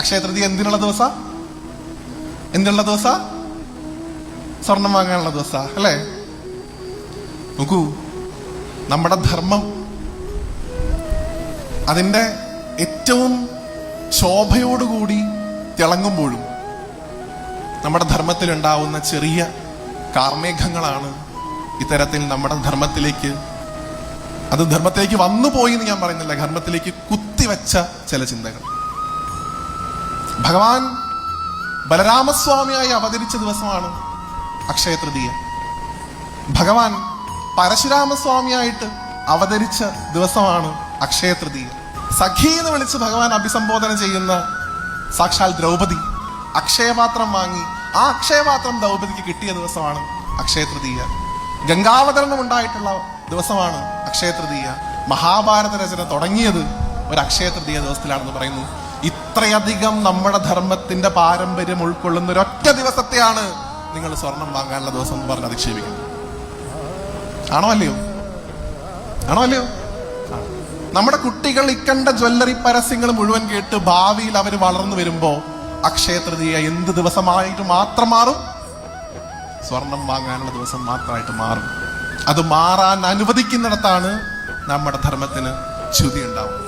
അക്ഷയ തൃതീയ എന്തിനുള്ള ദിവസ? എന്തിനുള്ള ദിവസ? സ്വർണം വാങ്ങാനുള്ള ദിവസ അല്ലേ? നോക്കൂ, നമ്മുടെ ധർമ്മം അതിന്റെ ഏറ്റവും ശോഭയോടുകൂടി തിളങ്ങുമ്പോഴും നമ്മുടെ ധർമ്മത്തിൽ ഉണ്ടാവുന്ന ചെറിയ കാർമേഘങ്ങളാണ് ഇത്തരത്തിൽ നമ്മുടെ ധർമ്മത്തിലേക്ക്, അത് ധർമ്മത്തിലേക്ക് വന്നുപോയി എന്ന് ഞാൻ പറയുന്നില്ല, ധർമ്മത്തിലേക്ക് കുത്തിവെച്ച ചില ചിന്തകൾ. ഭഗവാൻ ബലരാമസ്വാമിയായി അവതരിച്ച ദിവസമാണ് അക്ഷയ തൃതീയ. ഭഗവാൻ പരശുരാമസ്വാമിയായിട്ട് അവതരിച്ച ദിവസമാണ് അക്ഷയ തൃതീയ. സഖി എന്ന് വിളിച്ച് ഭഗവാൻ അഭിസംബോധന ചെയ്യുന്ന സാക്ഷാൽ ദ്രൗപദി അക്ഷയപാത്രം വാങ്ങി ആ അക്ഷയപാത്രം ദ്രൗപദിക്ക് കിട്ടിയ ദിവസമാണ് അക്ഷയ തൃതീയ. ഗംഗാവതരണം ഉണ്ടായിട്ടുള്ള ദിവസമാണ് അക്ഷയ തൃതീയ. മഹാഭാരത രചന തുടങ്ങിയത് ഒരു അക്ഷയ തൃതീയ ദിവസത്തിലാണെന്ന് പറയുന്നു. ഇത്രയധികം നമ്മുടെ ധർമ്മത്തിന്റെ പാരമ്പര്യം ഉൾക്കൊള്ളുന്ന ഒരൊറ്റ ദിവസത്തെയാണ് നിങ്ങൾ സ്വർണം വാങ്ങാനുള്ള ദിവസം എന്ന് പറഞ്ഞ് അധിക്ഷേപിക്കുന്നത്. ആണോ അല്ലയോ? ആണോ അല്ലയോ? നമ്മുടെ കുട്ടികൾ ഇക്കണ്ട ജ്വല്ലറി പരസ്യങ്ങൾ മുഴുവൻ കേട്ട് ഭാവിയിൽ അവർ വളർന്നു വരുമ്പോ അക്ഷയ തൃതീയ എന്ത് ദിവസമായിട്ട് മാത്രം മാറും? സ്വർണം വാങ്ങാനുള്ള ദിവസം മാത്രമായിട്ട് മാറും. അത് മാറാൻ അനുവദിക്കുന്നിടത്താണ് നമ്മുടെ ധർമ്മത്തിന് ച്യുതി ഉണ്ടാവും.